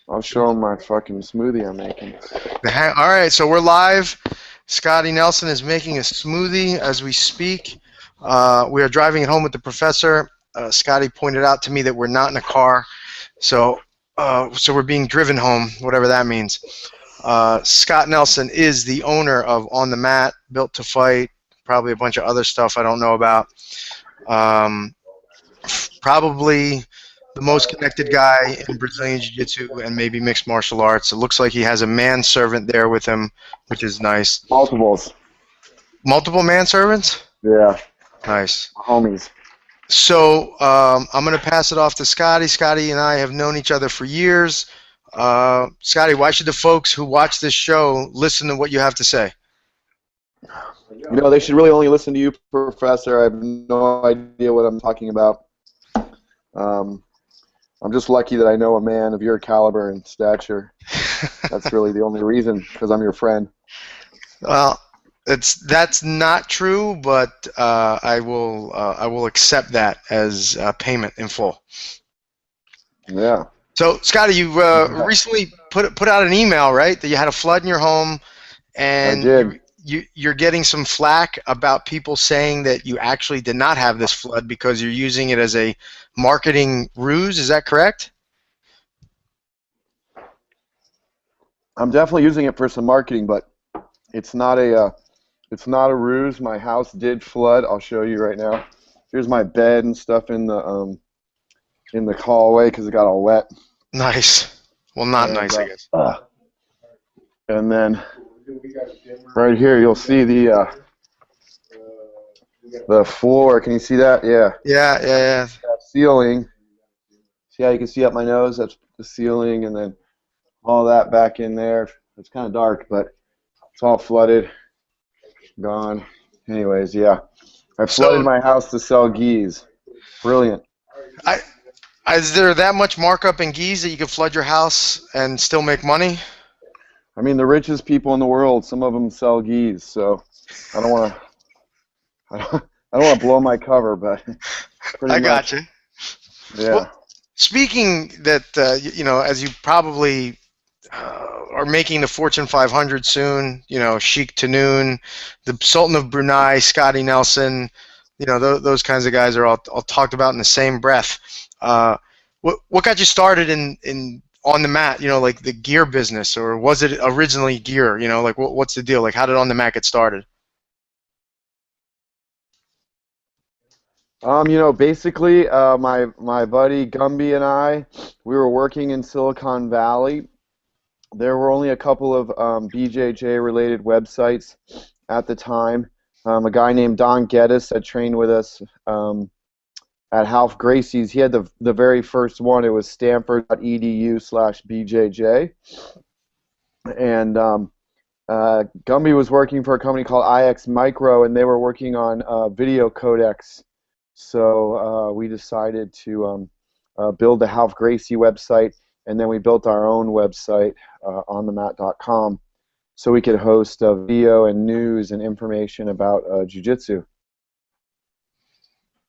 I'll show them my fucking smoothie I'm making. All right, so we're live. Scottie Nelson is making a smoothie as we speak. We are driving it home with the professor. Scottie pointed out to me that we're not in a car, so we're being driven home, whatever that means. Scott Nelson is the owner of On the Mat, Built to Fight, probably a bunch of other stuff I don't know about. Probably the most connected guy in Brazilian Jiu-Jitsu and maybe mixed martial arts. It looks like he has a manservant there with him, which is nice. Multiples. Multiple manservants? Yeah. Nice. Homies. So I'm going to pass it off to Scottie. Scottie and I have known each other for years. Scottie, why should the folks who watch this show listen to what you have to say? You know, they should really only listen to you, Professor. I have no idea what I'm talking about. I'm just lucky that I know a man of your caliber and stature. That's really the only reason, because I'm your friend. Well, that's not true, but I will accept that as payment in full. Yeah. So, Scottie, you recently put out an email, right? That you had a flood in your home, and I did. you're getting some flack about people saying that you actually did not have this flood because you're using it as a marketing ruse. Is that correct? I'm definitely using it for some marketing, but it's not a ruse. My house did flood. I'll show you right now. Here's my bed and stuff in the hallway because it got all wet. Nice. Well, not nice, I guess. And then right here, you'll see the floor. Can you see that? Yeah. Yeah. That ceiling. See how you can see up my nose? That's the ceiling, and then all that back in there. It's kind of dark, but it's all flooded. Gone. Anyways, yeah. I flooded my house to sell Giza. Brilliant. Is there that much markup in Giza that you could flood your house and still make money? I mean, the richest people in the world, some of them sell Giza, so I don't want to blow my cover, but pretty I much. got you. Yeah. Well, speaking that, you know, as you probably are making the Fortune 500 soon, you know, Sheikh Tanoon, the Sultan of Brunei, Scottie Nelson, you know, those kinds of guys are all talked about in the same breath. What got you started in On the Mat, you know, like the gear business, or was it originally gear? You know, like what's the deal? Like, how did On the Mat get started? You know, basically, my buddy Gumby and I, we were working in Silicon Valley. There were only a couple of BJJ-related websites at the time. A guy named Don Geddes that trained with us at Half Gracie's. He had the very first one. It was stanford.edu/BJJ. And Gumby was working for a company called IX Micro, and they were working on video codecs. So we decided to build the Half Gracie website, and then we built our own website, onthemat.com, so we could host video and news and information about Jiu-Jitsu.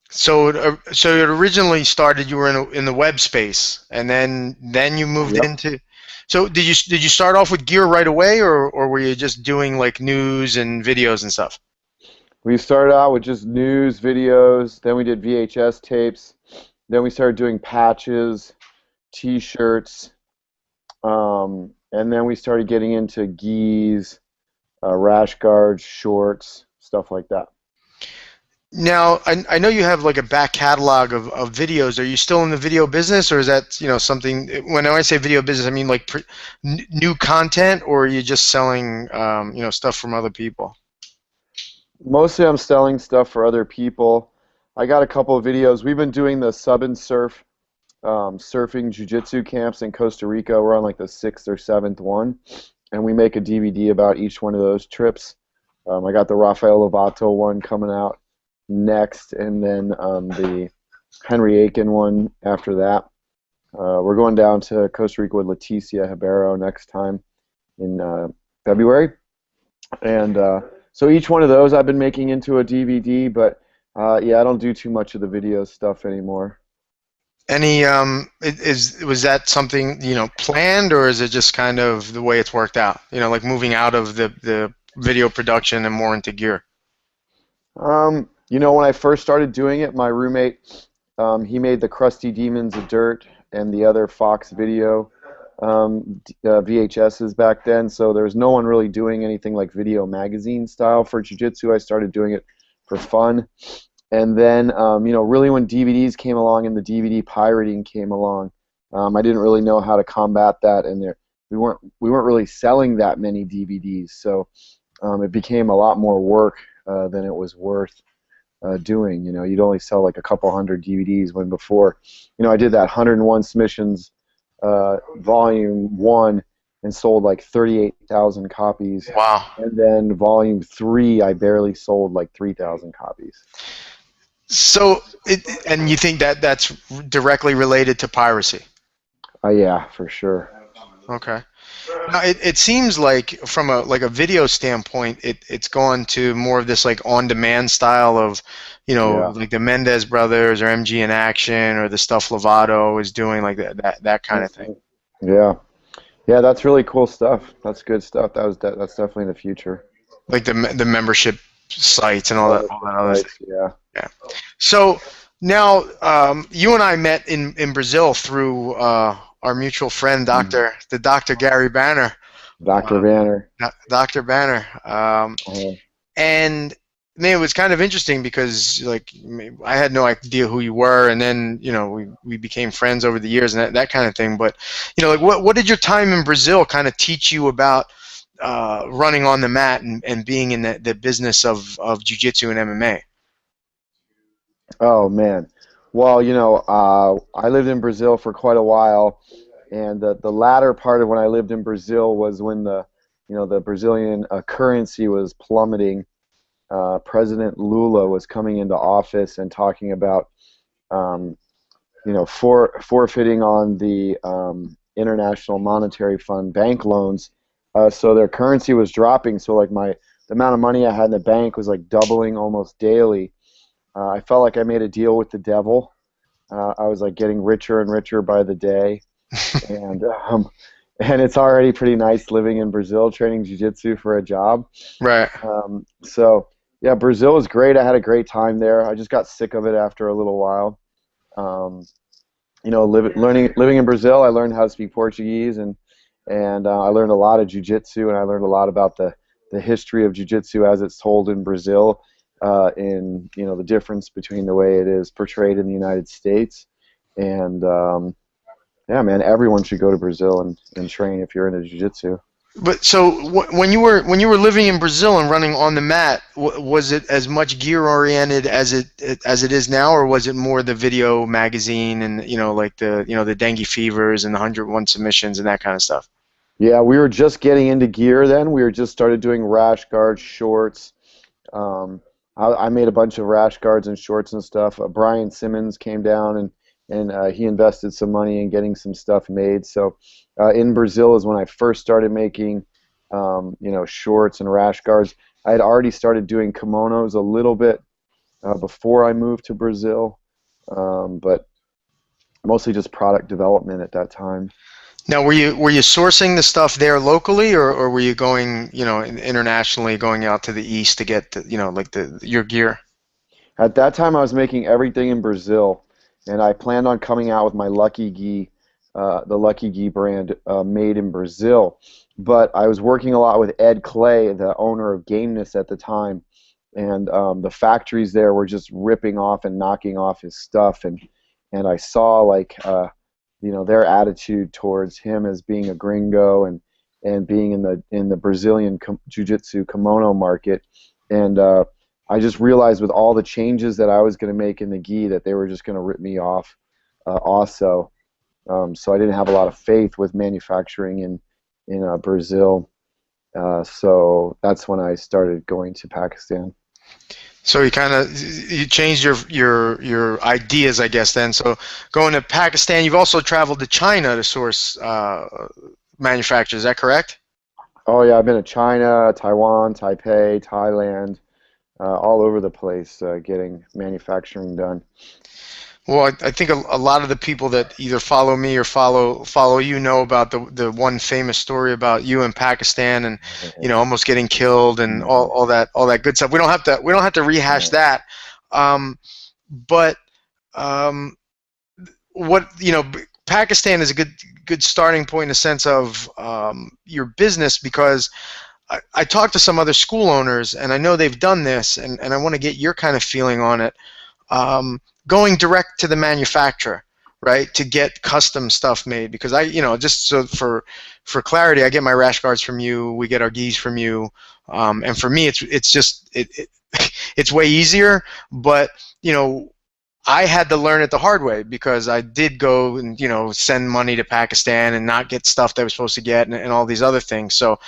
So it originally started. You were in the web space, and then you moved into. So did you start off with gear right away, or were you just doing like news and videos and stuff? We started out with just news, videos. Then we did VHS tapes. Then we started doing patches, T-shirts, and then we started getting into gis, rash guards, shorts, stuff like that. Now, I know you have like a back catalog of videos. Are you still in the video business, or is that, you know, something? When I say video business, I mean like new content, or are you just selling you know, stuff from other people? Mostly I'm selling stuff for other people. I got a couple of videos. We've been doing the sub and surf surfing jiu-jitsu camps in Costa Rica. We're on like the 6th or 7th one, and we make a DVD about each one of those trips. I got the Rafael Lovato one coming out next, and then the Henry Aiken one after that. We're going down to Costa Rica with Leticia Ribeiro next time in February, and so each one of those I've been making into a DVD, but yeah, I don't do too much of the video stuff anymore. Any was that something, planned, or is it just kind of the way it's worked out? Like moving out of the video production and more into gear. When I first started doing it, my roommate, he made the Krusty Demons of Dirt and the other Fox Video VHSs back then, so there was no one really doing anything like video magazine style for jiu-jitsu. I started doing it for fun. And then, really when DVDs came along and the DVD pirating came along, I didn't really know how to combat that, and we weren't really selling that many DVDs, so it became a lot more work than it was worth doing. You'd only sell like a couple hundred DVDs when before, I did that 101 Submissions Volume 1 and sold like 38,000 copies. Wow. And then Volume 3, I barely sold like 3,000 copies. So, and you think that that's directly related to piracy? Yeah, for sure. Okay. Now, it seems like from a video standpoint, it's gone to more of this like on-demand style of, Yeah. like the Mendez brothers or MG in Action or the stuff Lovato is doing, like that kind of thing. Yeah. Yeah, that's really cool stuff. That's good stuff. That's definitely the future. Like the membership sites and all that other Right, stuff. yeah. Yeah. So now you and I met in Brazil through our mutual friend, Dr. Gary Banner. Dr. Banner. Dr. Banner. Uh, And man, it was kind of interesting because like I had no idea who you were, and then we became friends over the years and that kind of thing. But like what did your time in Brazil kind of teach you about running on the mat and being in the business of jiu-jitsu and MMA? oh man. Well, I lived in Brazil for quite a while, and the latter part of when I lived in Brazil was when the Brazilian currency was plummeting. President Lula was coming into office and talking about forfeiting on the International Monetary Fund bank loans, so their currency was dropping. So like the amount of money I had in the bank was like doubling almost daily. I felt like I made a deal with the devil. I was like getting richer and richer by the day, and and it's already pretty nice living in Brazil, training jiu-jitsu for a job. Right. So yeah, Brazil was great. I had a great time there. I just got sick of it after a little while. Living in Brazil, I learned how to speak Portuguese, and I learned a lot of jiu-jitsu, and I learned a lot about the history of jiu-jitsu as it's told in Brazil, in the difference between the way it is portrayed in the United States. And yeah, man, everyone should go to Brazil and train if you're into jiu-jitsu. But so when you were living in Brazil and running on the mat, was it as much gear oriented as it is now, or was it more the video magazine and like the dengue fevers and the 101 submissions and that kind of stuff? Yeah, we were just getting into gear then. We were just started doing rash guards, shorts. I made a bunch of rash guards and shorts and stuff. Brian Simmons came down and he invested some money in getting some stuff made. So in Brazil is when I first started making shorts and rash guards. I had already started doing kimonos a little bit before I moved to Brazil, but mostly just product development at that time. Now, were you sourcing the stuff there locally, or were you going internationally, going out to the east to get your gear? At that time, I was making everything in Brazil, and I planned on coming out with my Lucky Gi, the Lucky Gi brand, made in Brazil. But I was working a lot with Ed Clay, the owner of Gameness at the time, and the factories there were just ripping off and knocking off his stuff, and I saw like their attitude towards him as being a gringo and being in the Brazilian jiu-jitsu kimono market, and I just realized with all the changes that I was going to make in the gi that they were just going to rip me off also. So I didn't have a lot of faith with manufacturing in Brazil. So that's when I started going to Pakistan. So you changed your ideas, I guess, then. So going to Pakistan, you've also traveled to China to source manufacturers. Is that correct? Oh yeah, I've been to China, Taiwan, Taipei, Thailand, all over the place getting manufacturing done. Well, I think a lot of the people that either follow me or follow you know about the one famous story about you in Pakistan and almost getting killed and all that good stuff. We don't have to rehash Right. that. But um, what Pakistan is a good starting point in the sense of your business, because I talked to some other school owners and I know they've done this, and I want to get your kind of feeling on it. Going direct to the manufacturer, right, to get custom stuff made, because just so for clarity, I get my rash guards from you, we get our gis from you, and for me it's just it's way easier, but I had to learn it the hard way because I did go and send money to Pakistan and not get stuff that I was supposed to get, and all these other things. So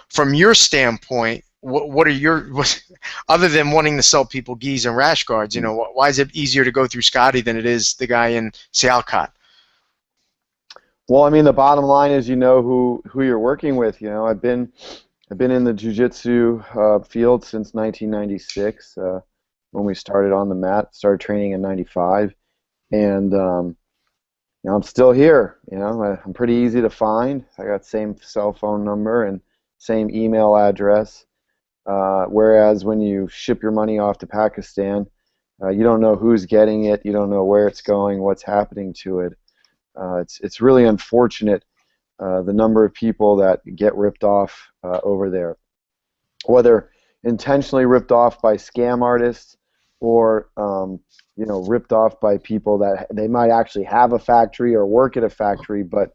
from your standpoint, what are other than wanting to sell people gis and rash guards, why is it easier to go through Scottie than it is the guy in Sialkot? Well, I mean, the bottom line is who you're working with. I've been in the jiu-jitsu field since 1996 when we started on the mat. Started training in '95, and I'm still here. I'm pretty easy to find. I got same cell phone number and same email address. Whereas when you ship your money off to Pakistan, you don't know who's getting it. You don't know where it's going, what's happening to it. It's really unfortunate the number of people that get ripped off over there, whether intentionally ripped off by scam artists or ripped off by people that they might actually have a factory or work at a factory, but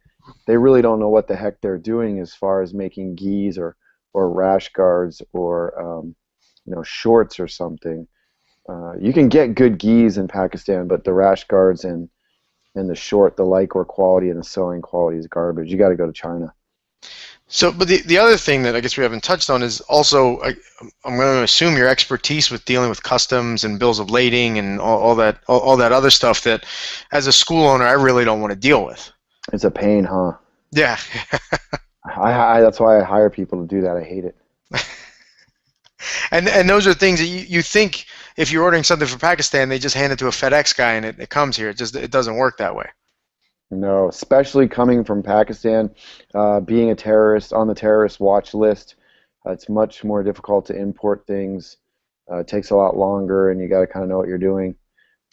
they really don't know what the heck they're doing as far as making gis or rash guards or shorts or something. You can get good gis in Pakistan, but the rash guards and the short, the Lycor quality and the sewing quality is garbage. You got to go to China. So, but the other thing that I guess we haven't touched on is also, I'm going to assume your expertise with dealing with customs and bills of lading and all that other stuff that, as a school owner, I really don't want to deal with. It's a pain, huh? Yeah. That's why I hire people to do that. I hate it. And those are things that you think if you're ordering something from Pakistan, they just hand it to a FedEx guy and it comes here. It doesn't work that way. No, especially coming from Pakistan, being a terrorist on the terrorist watch list, it's much more difficult to import things. It takes a lot longer, and you got to kind of know what you're doing.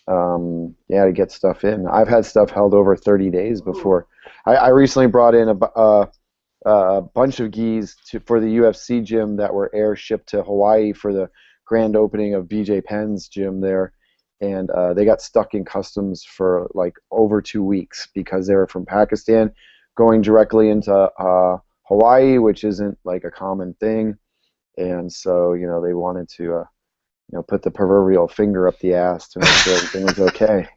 To get stuff in. I've had stuff held over 30 days before. I recently brought in a bunch of gis for the UFC gym that were air shipped to Hawaii for the grand opening of BJ Penn's gym there. And they got stuck in customs for like over 2 weeks because they were from Pakistan going directly into Hawaii, which isn't like a common thing. And so, they wanted to, put the proverbial finger up the ass to make sure everything was okay.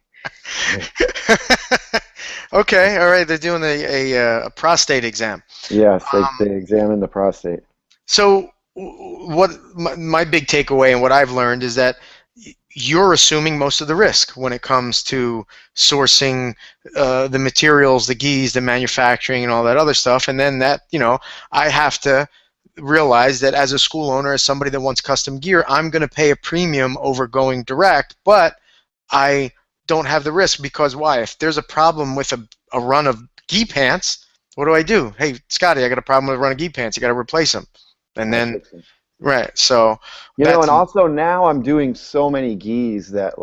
Okay, all right. They're doing a prostate exam. Yes, they examined the prostate. So what my big takeaway and what I've learned is that you're assuming most of the risk when it comes to sourcing the materials, the gis, the manufacturing, and all that other stuff. And then that, I have to realize that as a school owner, as somebody that wants custom gear, I'm going to pay a premium over going direct, but I don't have the risk because why? If there's a problem with a run of gi pants, what do I do? Hey, Scottie, I got a problem with a run of gi pants. You got to replace them. And then, right, so and also now I'm doing so many gis that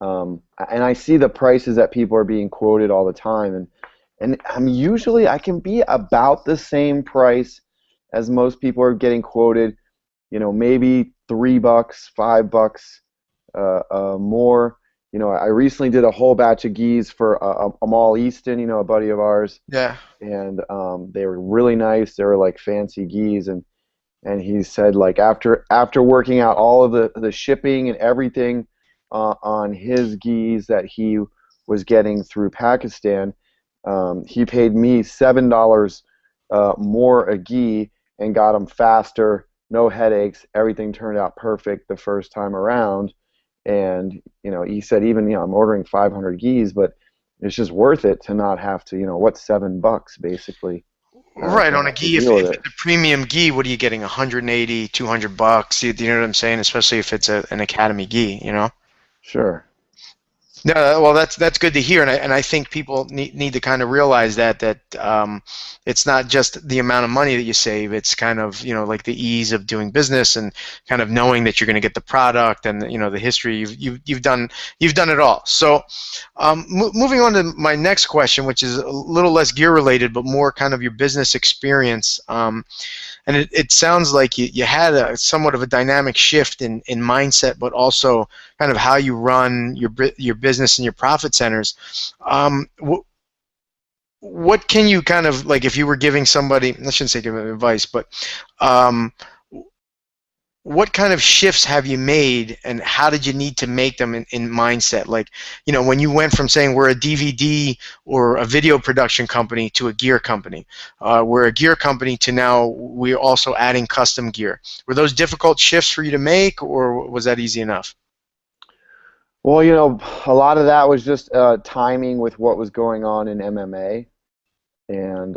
and I see the prices that people are being quoted all the time, and I can be about the same price as most people are getting quoted, maybe $3, $5 more. I recently did a whole batch of gis for Amal Easton, a buddy of ours. Yeah. And they were really nice. They were like fancy gis, and he said like after working out all of the shipping and everything on his gis that he was getting through Pakistan, he paid me $7 more a gi and got them faster, no headaches. Everything turned out perfect the first time around. And he said even I'm ordering 500 gis, but it's just worth it to not have to what's $7 basically. Right, on a gi, if it's a premium gi, what are you getting? 180, $200? You know what I'm saying? Especially if it's an academy gi, Sure. No, well, that's good to hear, and I think people need to kind of realize that it's not just the amount of money that you save. It's kind of like the ease of doing business and kind of knowing that you're going to get the product and the history. You've done it all. So, moving on to my next question, which is a little less gear related, but more kind of your business experience. And it sounds like you had a somewhat of a dynamic shift in mindset, but also kind of how you run your business and your profit centers. What can you kind of like if you were giving somebody, I shouldn't say giving advice, but um, what kind of shifts have you made and how did you need to make them in mindset? Like, when you went from saying we're a DVD or a video production company to a gear company, we're a gear company to now we're also adding custom gear. Were those difficult shifts for you to make, or was that easy enough? Well, a lot of that was just timing with what was going on in MMA, and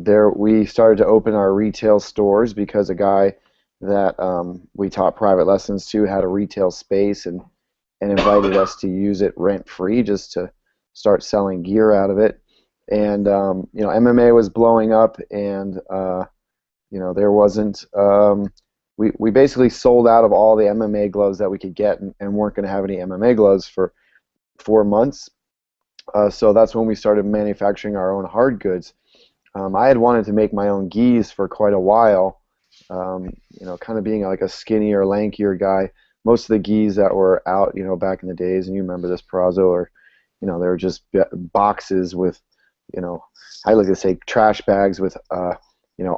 there we started to open our retail stores because a guy that we taught private lessons to had a retail space and invited us to use it rent free just to start selling gear out of it. And MMA was blowing up, and there wasn't. We basically sold out of all the MMA gloves that we could get, and weren't going to have any MMA gloves for 4 months. So that's when we started manufacturing our own hard goods. I had wanted to make my own gis for quite a while. Kind of being like a skinnier, lankier guy. Most of the gis that were out, back in the days, and you remember this, Perazo, or they were just boxes with, I like to say trash bags with,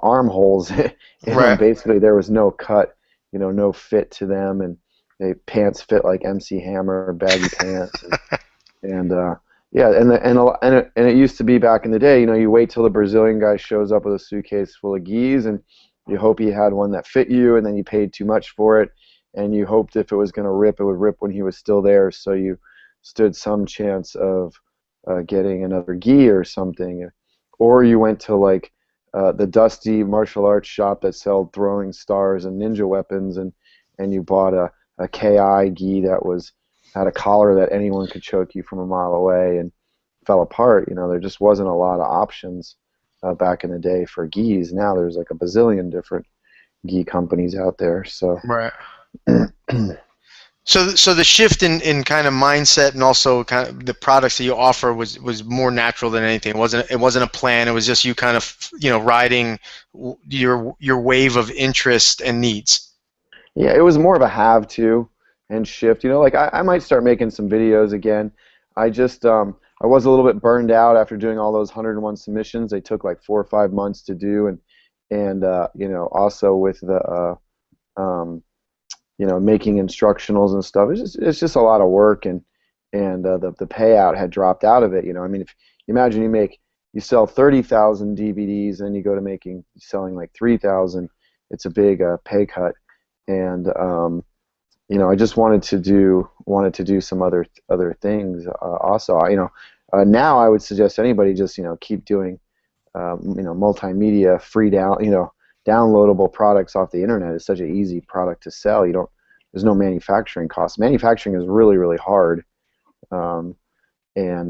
armholes in them. Right. Basically, there was no cut, no fit to them, and they pants fit like MC Hammer, baggy pants, and yeah, and it used to be back in the day, you wait till the Brazilian guy shows up with a suitcase full of gis, and you hope he had one that fit you, and then you paid too much for it, and you hoped if it was going to rip, it would rip when he was still there, so you stood some chance of getting another gi or something. Or you went to like the dusty martial arts shop that sold throwing stars and ninja weapons, and you bought a KI gi that had a collar that anyone could choke you from a mile away and fell apart. There just wasn't a lot of options back in the day for gis. Now there's like a bazillion different gi companies out there. So Right. So the shift in kind of mindset and also kind of the products that you offer was more natural than anything. It wasn't a plan. It was just you kind of riding your wave of interest and needs. yeah, it was more of a have to and shift. Like I might start making some videos again. I was a little bit burned out after doing all those 101 submissions. They took like 4 or 5 months to do, and also with the making instructionals and stuff. It's just a lot of work, and the payout had dropped out of it. I mean, if you imagine you sell 30,000 DVDs and you go to selling like 3,000, it's a big pay cut, and I just wanted to do some other things also. Now I would suggest anybody just keep doing multimedia free downloadable products off the internet. Is such an easy product to sell. There's no manufacturing costs. Manufacturing is really, really hard. And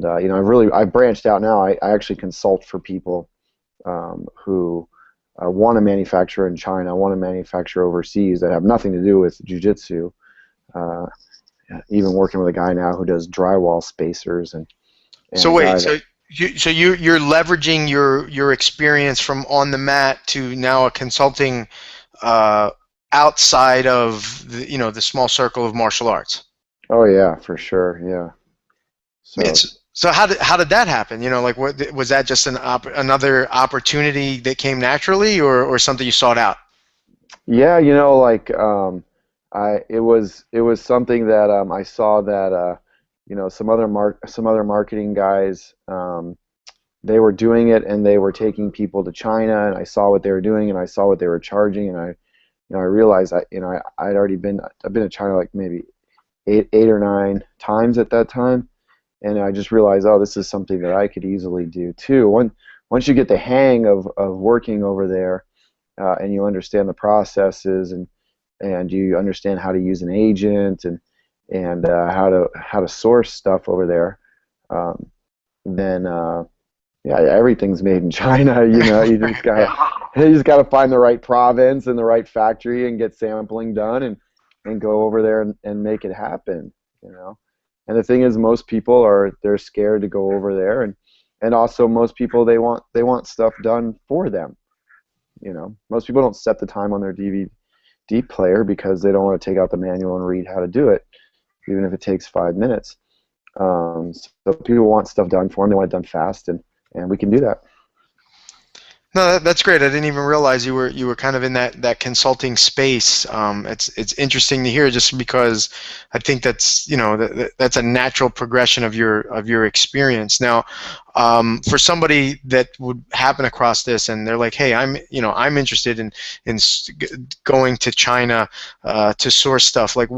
I've branched out now. I actually consult for people who want to manufacture in China, want to manufacture overseas that have nothing to do with jiu-jitsu. Even working with a guy now who does drywall spacers So a guy wait, you're leveraging your experience from on the mat to now a consulting outside of the small circle of martial arts. Oh yeah, for sure, yeah. So So how did that happen? Like what was that just another opportunity that came naturally, or something you sought out? yeah, like it was something that I saw that some other marketing guys, they were doing it, and they were taking people to China, and I saw what they were doing, and I saw what they were charging, and I realized I've been to China like maybe eight or nine times at that time, and I just realized, oh, this is something that I could easily do too. Once you get the hang of working over there, and you understand the processes, and you understand how to use an agent, and how to source stuff over there, then yeah, everything's made in China. You just gotta find the right province and the right factory and get sampling done and go over there and make it happen. You know, and the thing is, most people they're scared to go over there, and also most people they want stuff done for them. You know, most people don't set the time on their DVD player because they don't want to take out the manual and read how to do it, even if it takes 5 minutes. So people want stuff done for them. They want it done fast, and we can do that. No, that's great. I didn't even realize you were kind of in that consulting space. It's interesting to hear, just because I think that's that's a natural progression of your experience. Now, for somebody that would happen across this and they're like, hey, I'm interested in going to China to source stuff. Like,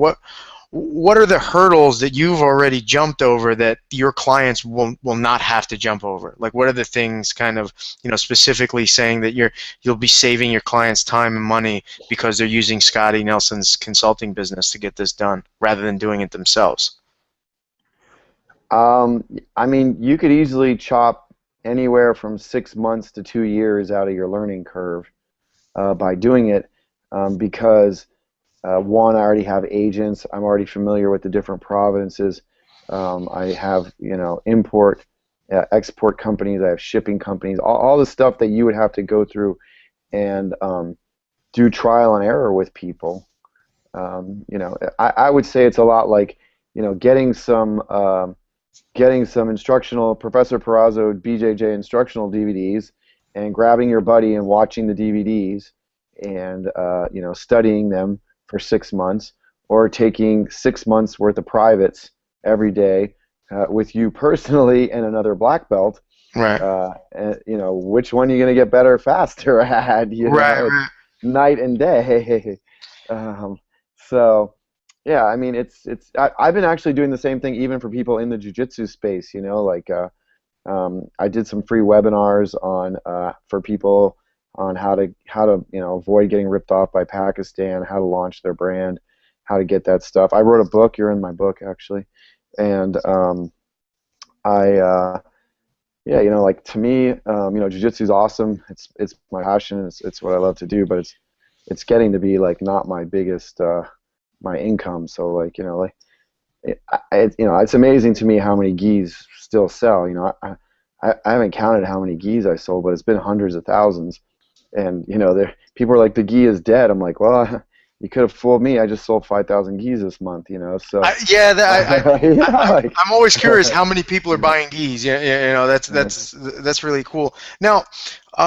what are the hurdles that you've already jumped over that your clients will not have to jump over? Like, what are the things, kind of, specifically saying that you'll be saving your clients time and money because they're using Scottie Nelson's consulting business to get this done rather than doing it themselves? I mean, you could easily chop anywhere from 6 months to 2 years out of your learning curve by doing it, because one, I already have agents. I'm already familiar with the different provinces. I have, import, export companies. I have shipping companies. All the stuff that you would have to go through and do trial and error with people. I would say it's a lot like, getting some instructional Professor Perazzo BJJ instructional DVDs and grabbing your buddy and watching the DVDs and studying them for 6 months, or taking 6 months worth of privates every day with you personally and another black belt. Right. And, which one are you going to get better faster at? Right. Night and day. So yeah, I mean, I've been actually doing the same thing even for people in the jiu-jitsu space. I did some free webinars on for people on how to avoid getting ripped off by Pakistan, how to launch their brand, how to get that stuff. I wrote a book. You're in my book, actually. And like, to me, jiu-jitsu is awesome. It's my passion. It's what I love to do. But it's getting to be like not my biggest my income. So like it's amazing to me how many gis still sell. I haven't counted how many gis I sold, but it's been hundreds of thousands. And people are like, the gi is dead. I'm like, well, you could have fooled me. I just sold 5,000 gis this month. So I'm always curious how many people are buying gis. That's really cool. Now,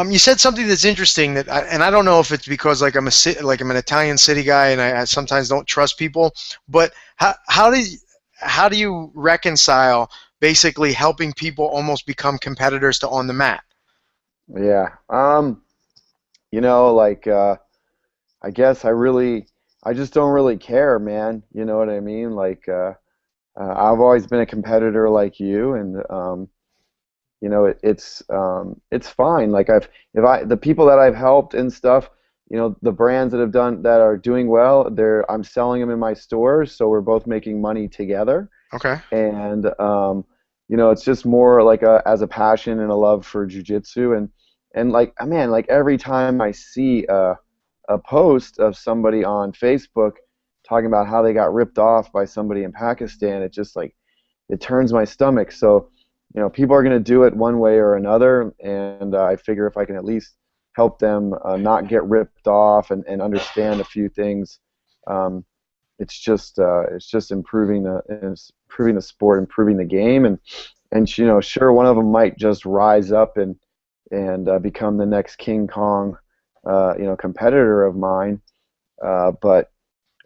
you said something that's interesting and I don't know if it's because like I'm an Italian city guy and I sometimes don't trust people, but how do you reconcile basically helping people almost become competitors to on the mat? Yeah. I guess I just don't really care, man. You know what I mean? Like, I've always been a competitor like you, and it's fine. Like, the people that I've helped and stuff, the brands that are doing well, I'm selling them in my stores, so we're both making money together. Okay. And it's just more like as a passion and a love for jiu-jitsu, and like, man, like every time I see a post of somebody on Facebook talking about how they got ripped off by somebody in Pakistan, it just like, it turns my stomach. So, people are going to do it one way or another, and I figure if I can at least help them not get ripped off and understand a few things, it's just improving the sport, improving the game, and sure, one of them might just rise up and become the next King Kong, competitor of mine, but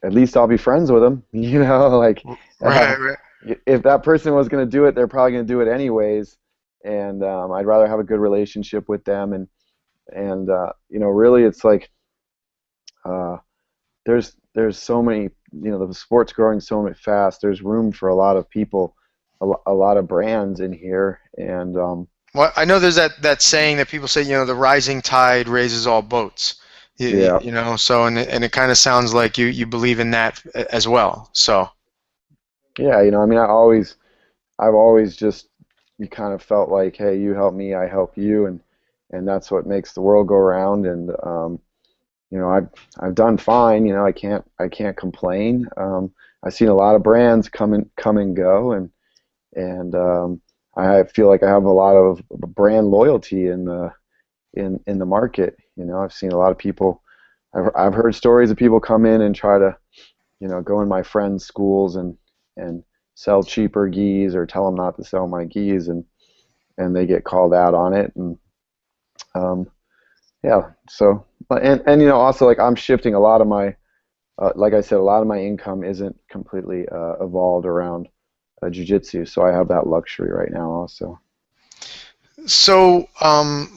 at least I'll be friends with them. Like, right. If that person was going to do it, they're probably going to do it anyways, and I'd rather have a good relationship with them, and really, it's like there's so many, the sport's growing so much fast. There's room for a lot of people, a lot of brands in here, and well, I know there's that saying that people say, the rising tide raises all boats. Yeah. So and it kind of sounds like you believe in that as well. So. Yeah, you know, I mean, I've always just, you kind of felt like, hey, you help me, I help you, and that's what makes the world go around. And you know, I've done fine. You know, I can't complain. I've seen a lot of brands come and go, and I feel like I have a lot of brand loyalty in the market. You know, I've seen a lot of people. I've heard stories of people come in and try to, you know, go in my friends' schools and sell cheaper gis or tell them not to sell my gis, and they get called out on it. And um, yeah, so and you know, also, like, I'm shifting a lot of my like I said, a lot of my income isn't completely evolved around jiu-jitsu, so I have that luxury right now also. So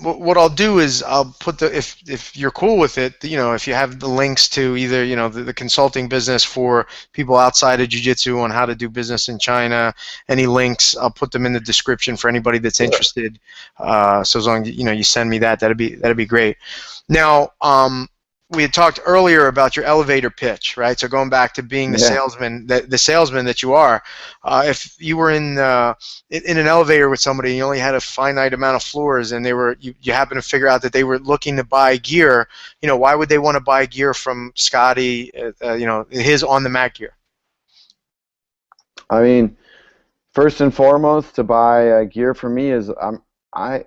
what I'll do is I'll put the if you're cool with it, you know, if you have the links to either, you know, the consulting business for people outside of jiu-jitsu on how to do business in China, any links, I'll put them in the description for anybody that's Sure. interested. So as long as you know you send me that, that'd be great. Now, we had talked earlier about your elevator pitch, right? So going back to being the Yeah. salesman, the salesman that you are, if you were in an elevator with somebody and you only had a finite amount of floors and you happen to figure out that they were looking to buy gear, you know, why would they want to buy gear from Scottie, you know, his on the mat gear? I mean, first and foremost, to buy gear for me is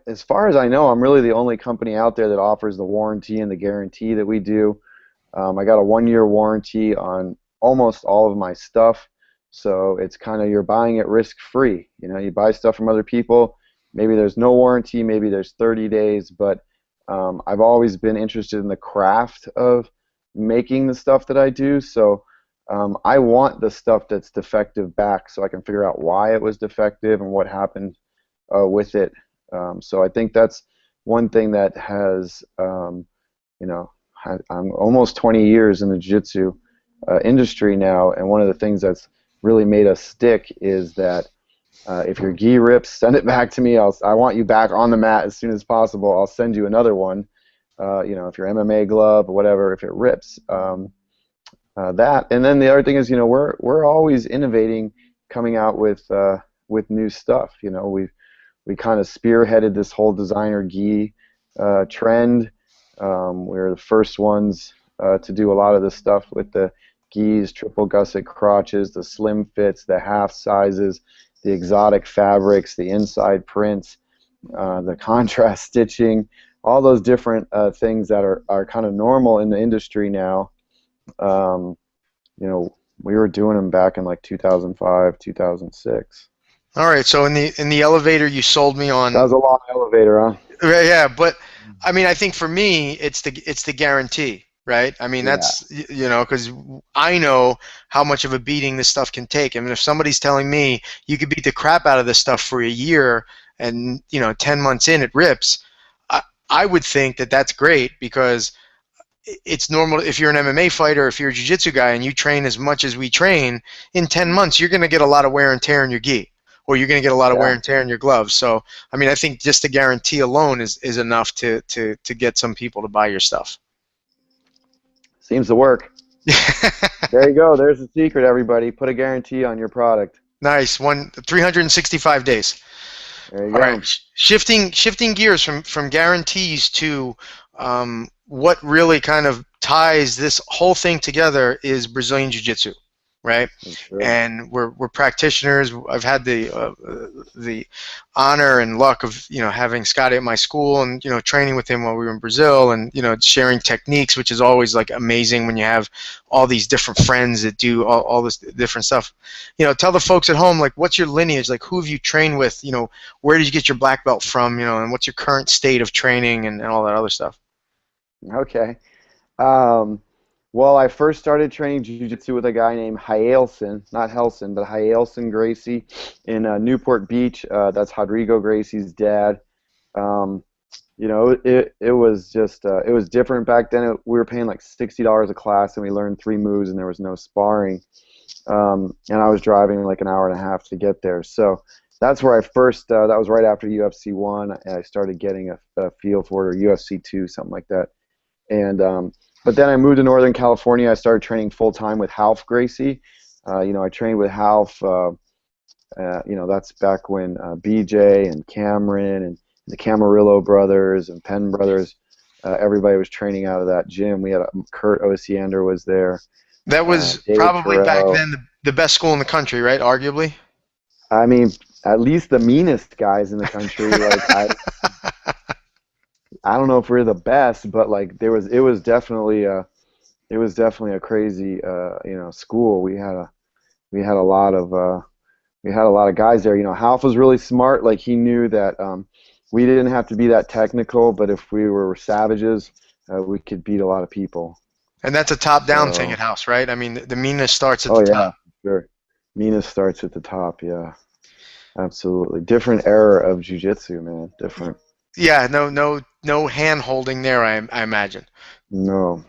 as far as I know, I'm really the only company out there that offers the warranty and the guarantee that we do. I got a 1-year warranty on almost all of my stuff, so it's kind of, you're buying it risk free. You know, you buy stuff from other people. Maybe there's no warranty, maybe there's 30 days, but I've always been interested in the craft of making the stuff that I do. So I want the stuff that's defective back so I can figure out why it was defective and what happened with it. So I think that's one thing that has, you know, I'm almost 20 years in the jiu-jitsu industry now, and one of the things that's really made us stick is that if your gi rips, send it back to me. I want you back on the mat as soon as possible. I'll send you another one. You know, if your MMA glove or whatever, if it rips, that. And then the other thing is, you know, we're always innovating, coming out with new stuff. You know, we kind of spearheaded this whole designer gi trend. We're the first ones to do a lot of this stuff with the gis, triple gusset crotches, the slim fits, the half sizes, the exotic fabrics, the inside prints, the contrast stitching, all those different things that are kind of normal in the industry now. Um, you know, we were doing them back in like 2005, 2006. All right, so in the elevator you sold me That on. was a long elevator, huh? Right, yeah, but I mean, I think for me, it's the guarantee, right? I mean, Yeah, that's you know, because I know how much of a beating this stuff can take. I mean, if somebody's telling me you could beat the crap out of this stuff for a year, and you know, 10 months in it rips, I, I would think that that's great because it's normal. If you're an MMA fighter, if you're a jiu-jitsu guy, and you train as much as we train, in 10 months you're going to get a lot of wear and tear in your gi, or you're going to get a lot of wear yeah. and tear in your gloves. So, I mean, I think just the guarantee alone is enough to get some people to buy your stuff. Seems to work. There you go. There's the secret, everybody. Put a guarantee on your product. Nice. 365 days. There you All right. go. Shifting gears from guarantees to what really kind of ties this whole thing together is Brazilian Jiu-Jitsu, right? That's true. And we're practitioners. I've had the honor and luck of, you know, having Scottie at my school and, you know, training with him while we were in Brazil, and, you know, sharing techniques, which is always like amazing when you have all these different friends that do all this different stuff. You know, tell the folks at home, like, what's your lineage, like, who have you trained with, you know, where did you get your black belt from, you know, and what's your current state of training and all that other stuff. Okay. Um, well, I first started training jiu-jitsu with a guy named Hyalson, not Helson, but Hyalson Gracie in Newport Beach. That's Rodrigo Gracie's dad. Um, you know, it was just it was different back then. We were paying like $60 a class, and we learned 3 moves, and there was no sparring. And I was driving like an hour and a half to get there. So that's where I first. That was right after UFC one, and I started getting a feel for it, or UFC two, something like that. And but then I moved to Northern California. I started training full time with Half Gracie. I trained with Half. That's back when BJ and Cameron and the Camarillo brothers and Penn brothers, everybody was training out of that gym. We had Kurt Osiander was there, That was Dave probably back Carell. then the best school in the country, right? Arguably. I mean, at least the meanest guys in the country. Like I don't know if we're the best, but like it was definitely a crazy school. We had a lot of we had a lot of guys there. Half was really smart. Like he knew that we didn't have to be that technical, but if we were savages, we could beat a lot of people. And that's a top-down thing So, at House, right? I mean, the meanness starts at oh the yeah, top. sure. Mina starts at the top. Yeah, absolutely. Different era of jujitsu, man. Different. Yeah, no hand holding there, I imagine. No.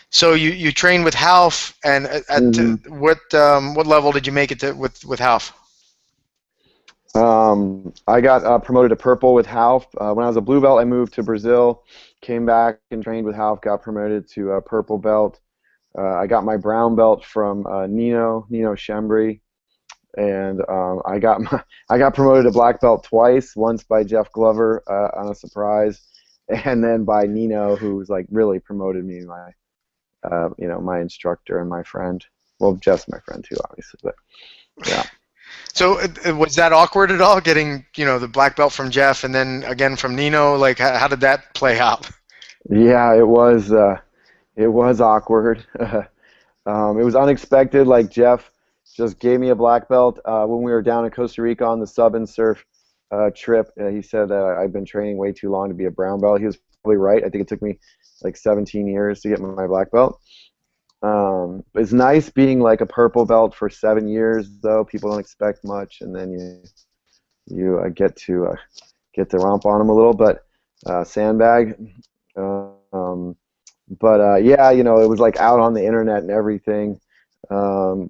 So you trained with Half, and hmm what level did you make it to with Half? I got promoted to purple with Half. When I was a blue belt, I moved to Brazil, came back and trained with Half, got promoted to a purple belt. I got my brown belt from Nino Shembri, and I got promoted to black belt twice. Once by Jeff Glover on a surprise, and then by Nino, who's like really promoted me, my instructor and my friend. Well, Jeff's my friend too, obviously, but yeah. So was that awkward at all, getting the black belt from Jeff and then again from Nino? Like how did that play out? Yeah, it was. It was awkward. It was unexpected. Like Jeff just gave me a black belt when we were down in Costa Rica on the sub and surf trip. He said that I've been training way too long to be a brown belt. He was probably right. I think it took me like 17 years to get my black belt. It's nice being like a purple belt for 7 years, though. People don't expect much, and then you get to romp on them a little, but sandbag. Um, but yeah, it was like out on the internet and everything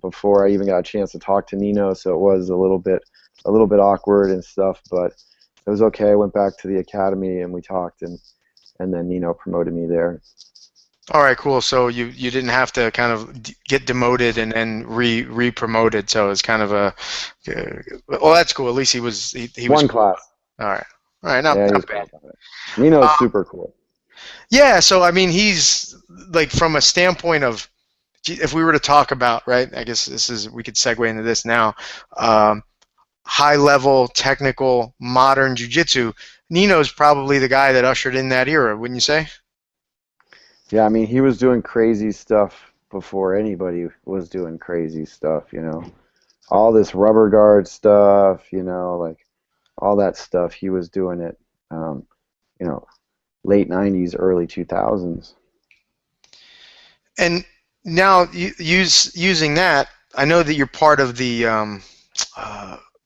before I even got a chance to talk to Nino, so it was a little bit awkward and stuff, but it was okay. I went back to the academy and we talked, and then Nino promoted me there. All right, cool. So you didn't have to kind of get demoted and then re-promoted. So it's kind of well, that's cool. At least he was One cool. class. All right, Yeah, he was not cool bad. about it. Nino's Um, super cool. yeah, so I mean, he's like from a standpoint of if we were to talk about, right? I guess we could segue into this now. Um, High level, technical, modern jiu-jitsu. Nino's probably the guy that ushered in that era, wouldn't you say? Yeah, I mean, he was doing crazy stuff before anybody was doing crazy stuff. All this rubber guard stuff, like all that stuff, he was doing it, you know, late 90s, early 2000s. And now using that, I know that you're part of the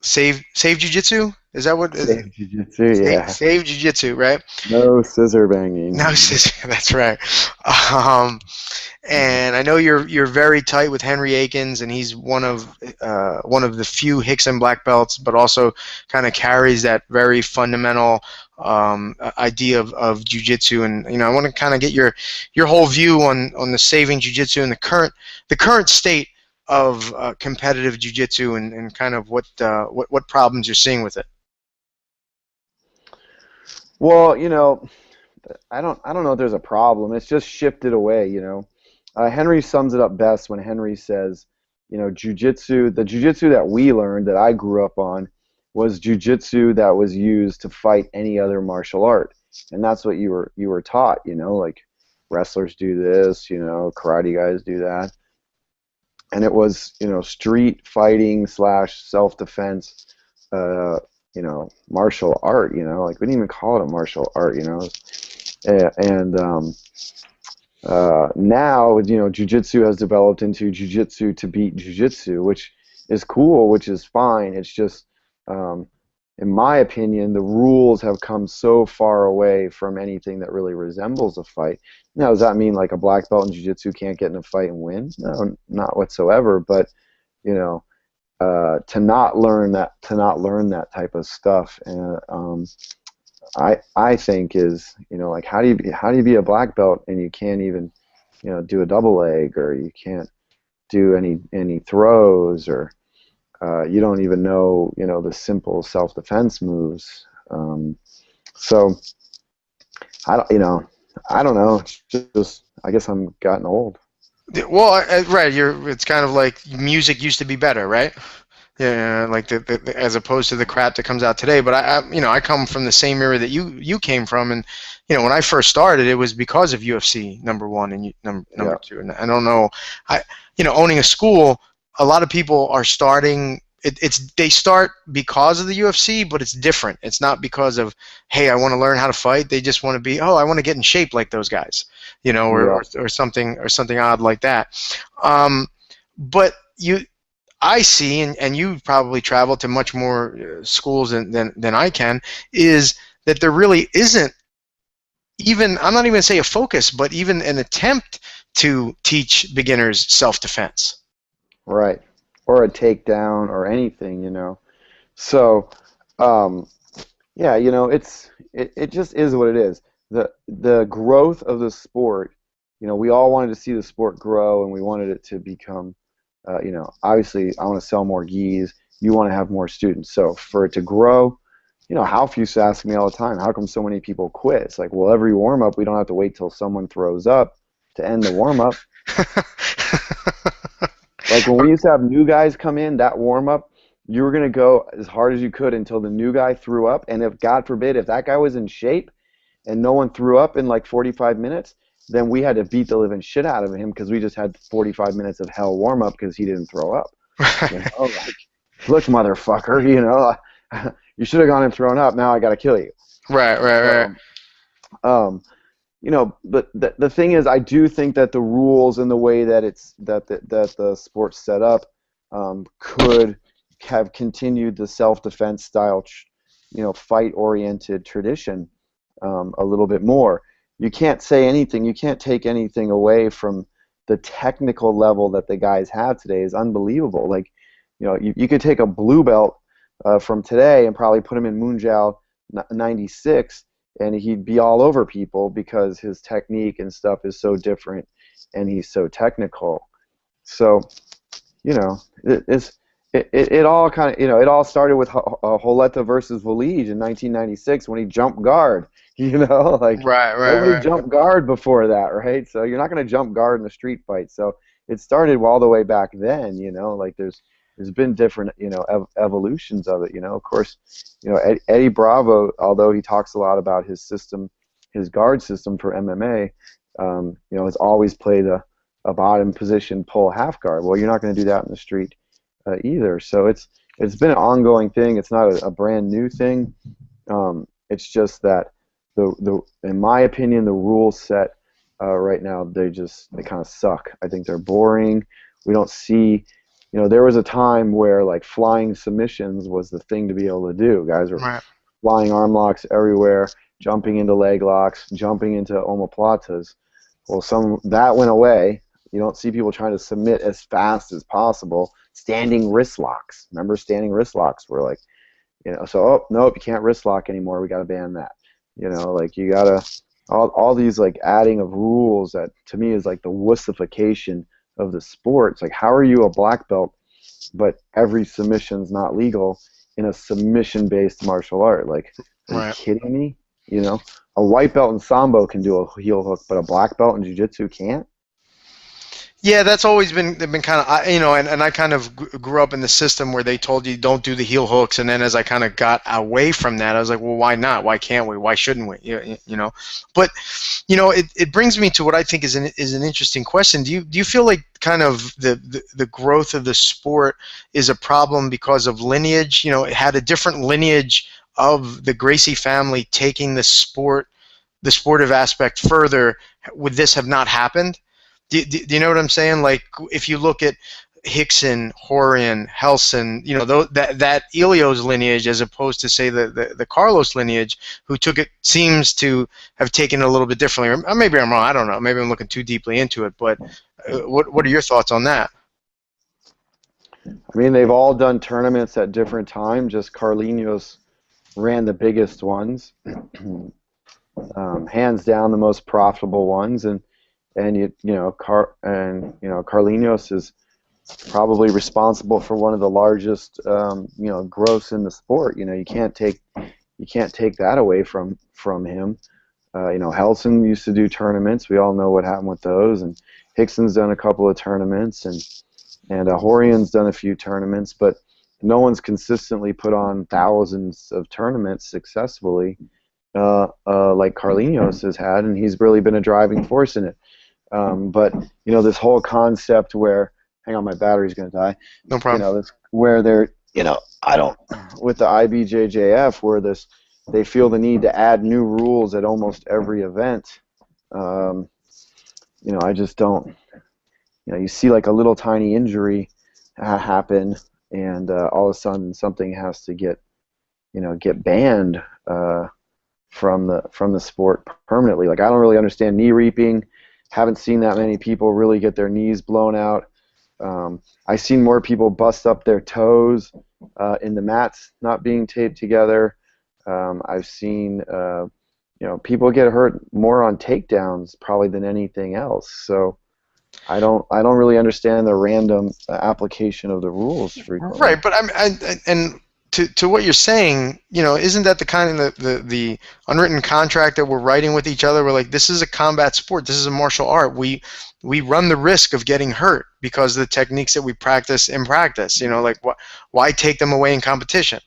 Save Jiu-Jitsu. Is that what is Save Jiu-Jitsu, yeah. Save Jiu-Jitsu, right? No scissor banging. No, that's right. Um, and I know you're very tight with Henry Akins, and he's one of the few Hickson black belts, but also kind of carries that very fundamental idea of jiu-jitsu. And I want to kind of get your whole view on the saving jiu-jitsu and the current state of competitive jiu-jitsu and kind of what problems you're seeing with it. Well, I don't know if there's a problem. It's just shifted away. Henry sums it up best when Henry says, jujitsu, the jujitsu that we learned, that I grew up on, was jujitsu that was used to fight any other martial art. And that's what you were taught, like wrestlers do this, karate guys do that. And it was, street fighting / self-defense, martial art, like we didn't even call it a martial art. And now, jujitsu has developed into jujitsu to beat jujitsu, which is cool, which is fine. It's just, in my opinion, the rules have come so far away from anything that really resembles a fight. Now, does that mean like a black belt in jiu-jitsu can't get in a fight and win? No, not whatsoever. But to not learn that type of stuff, I think is like how do you be a black belt and you can't even do a double leg, or you can't do any throws, or you don't even know, the simple self-defense moves. So I don't know. It's just I guess I'm gotten old. Well, right. It's kind of like music used to be better, right? Yeah, like as opposed to the crap that comes out today. But I come from the same era that you came from, and when I first started, it was because of UFC number one and number Yeah. two. And I don't know, owning a school, a lot of people are starting. They start because of the UFC, but it's different. It's not because of, hey, I want to learn how to fight. They just want to be, oh, I want to get in shape like those guys, Yeah. or something odd like that. But I see, and you probably travel to much more schools than I can, is that there really isn't even, I'm not even going to say a focus, but even an attempt to teach beginners self-defense. Right. Or a takedown or anything, So, yeah, it just is what it is. The growth of the sport, we all wanted to see the sport grow, and we wanted it to become, obviously I want to sell more gis. You want to have more students. So for it to grow, Half used to ask me all the time, how come so many people quit? It's like, well, every warm up, we don't have to wait till someone throws up to end the warm up. Like when we used to have new guys come in, that warm up, you were going to go as hard as you could until the new guy threw up. And if, God forbid, if that guy was in shape and no one threw up in like 45 minutes, then we had to beat the living shit out of him because we just had 45 minutes of hell warm up because he didn't throw up. Like, look, motherfucker, you should have gone and thrown up. Now I got to kill you. Right. But the thing is, I do think that the rules and the way that the sport's set up could have continued the self-defense style, fight-oriented tradition a little bit more. You can't say anything. You can't take anything away from the technical level that the guys have today. Is unbelievable. Like, you could take a blue belt from today and probably put him in Mundial 96, and he'd be all over people because his technique and stuff is so different, and he's so technical. So, it all kind of, it all started with Holeta versus Lineage in 1996 when he jumped guard. Like nobody jumped guard before that, right? So you're not going to jump guard in a street fight. So it started all the way back then. Like there's been different, evolutions of it. Of course, Eddie Bravo, although he talks a lot about his system, his guard system for MMA, has always played a bottom position pull half guard. Well, you're not going to do that in the street either. So it's been an ongoing thing. It's not a brand new thing. It's just that in my opinion, the rule set right now, they kind of suck. I think they're boring. We don't see. There was a time where like flying submissions was the thing to be able to do. Guys were flying arm locks everywhere, jumping into leg locks, jumping into omoplatas. Well, that went away. You don't see people trying to submit as fast as possible. Standing wrist locks. Remember, standing wrist locks were like, so nope, you can't wrist lock anymore. We got to ban that. Like you gotta all these like adding of rules that to me is like the wussification of the sport. It's like, how are you a black belt, but every submission's not legal in a submission-based martial art? Like, are you kidding me? A white belt in Sambo can do a heel hook, but a black belt in Jiu-Jitsu can't? Yeah, that's always been kind of, and I kind of grew up in the system where they told you don't do the heel hooks, and then as I kind of got away from that, I was like, well, why not? Why can't we? Why shouldn't we? But it brings me to what I think is an interesting question. Do you feel like kind of the growth of the sport is a problem because of lineage? It had a different lineage of the Gracie family taking the sportive aspect further. Would this have not happened? Do you know what I'm saying? Like, if you look at Hickson, Horian, Helson, that Elio's lineage, as opposed to, say, the Carlos lineage, who seems to have taken it a little bit differently. Or maybe I'm wrong. I don't know. Maybe I'm looking too deeply into it. But what are your thoughts on that? I mean, they've all done tournaments at different times. Just Carlinhos ran the biggest ones, hands down the most profitable ones, and Carlinhos is probably responsible for one of the largest, growths in the sport. You can't take that away from him. Helson used to do tournaments. We all know what happened with those, and Hickson's done a couple of tournaments, and Horian's done a few tournaments, but no one's consistently put on thousands of tournaments successfully like Carlinhos has had, and he's really been a driving force in it. But this whole concept where, hang on, my battery's gonna die. No problem. This where they're, I don't, with the IBJJF, where they feel the need to add new rules at almost every event. I just don't. You see like a little tiny injury happen, and all of a sudden something has to get banned from the sport permanently. Like, I don't really understand knee reaping. Haven't seen that many people really get their knees blown out. I've seen more people bust up their toes in the mats not being taped together. I've seen people get hurt more on takedowns probably than anything else. So I don't really understand the random application of the rules frequently. Right, but and to what you're saying, isn't that the kind of the unwritten contract that we're writing with each other? We're like, this is a combat sport. This is a martial art. We run the risk of getting hurt because of the techniques that we practice in practice. Like, why take them away in competition?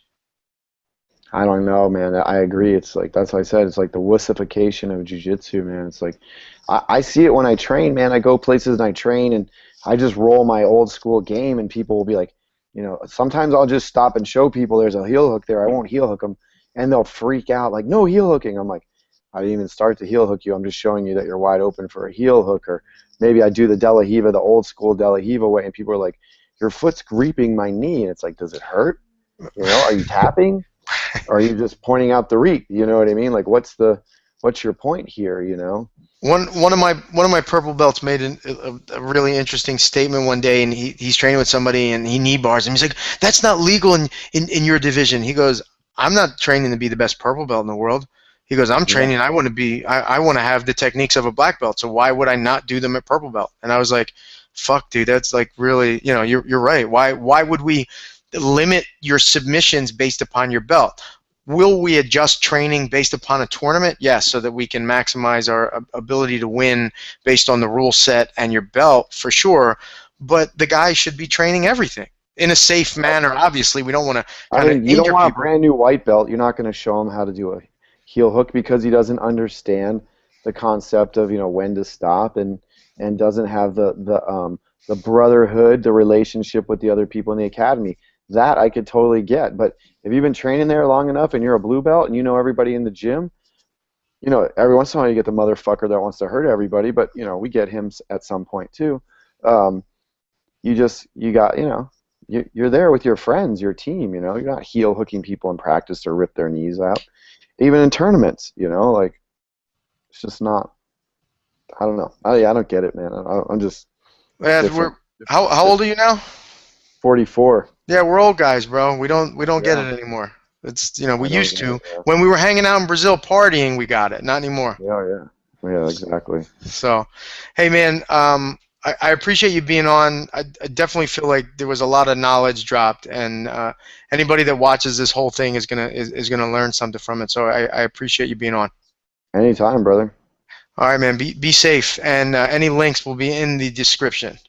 I don't know, man. I agree. It's like, that's what I said. It's like the wussification of jiu-jitsu, man. It's like, I see it when I train, man. I go places and I train, and I just roll my old school game, and people will be like, sometimes I'll just stop and show people there's a heel hook there. I won't heel hook them, and they'll freak out like, no heel hooking. I'm like, I didn't even start to heel hook you. I'm just showing you that you're wide open for a heel hook. Or maybe I do the De La Hiva, the old school De La Hiva way, and people are like, your foot's gripping my knee. And it's like, does it hurt? Are you tapping? Or are you just pointing out the reap? You know what I mean? Like, what's your point here? One of my purple belts made a really interesting statement one day, and he's training with somebody, and he knee bars him. He's like, that's not legal in your division. He goes, I'm not training to be the best purple belt in the world. He goes, I'm training. I want to have the techniques of a black belt. So why would I not do them at purple belt? And I was like, fuck, dude, that's like really, you're right. Why would we limit your submissions based upon your belt? Will we adjust training based upon a tournament? Yes, so that we can maximize our ability to win based on the rule set and your belt, for sure. But the guy should be training everything in a safe manner. Obviously, we don't want to kind of injure people. You don't want a brand new white belt. You're not going to show him how to do a heel hook because he doesn't understand the concept of when to stop, and doesn't have the brotherhood, the relationship with the other people in the academy. That I could totally get. But if you've been training there long enough and you're a blue belt and you know everybody in the gym, every once in a while you get the motherfucker that wants to hurt everybody, but we get him at some point too. You're there with your friends, your team, you're not heel hooking people in practice or rip their knees out. Even in tournaments, like, it's just not, I don't know. I don't get it, man. I'm just how old are you now? 44. Yeah, we're old guys, bro. We don't get it anymore. It's we used to. When we were hanging out in Brazil partying, we got it. Not anymore. Yeah, exactly. So, hey, man, I appreciate you being on. I definitely feel like there was a lot of knowledge dropped, and anybody that watches this whole thing is gonna learn something from it. So I appreciate you being on. Anytime, brother. All right, man. Be safe, and any links will be in the description.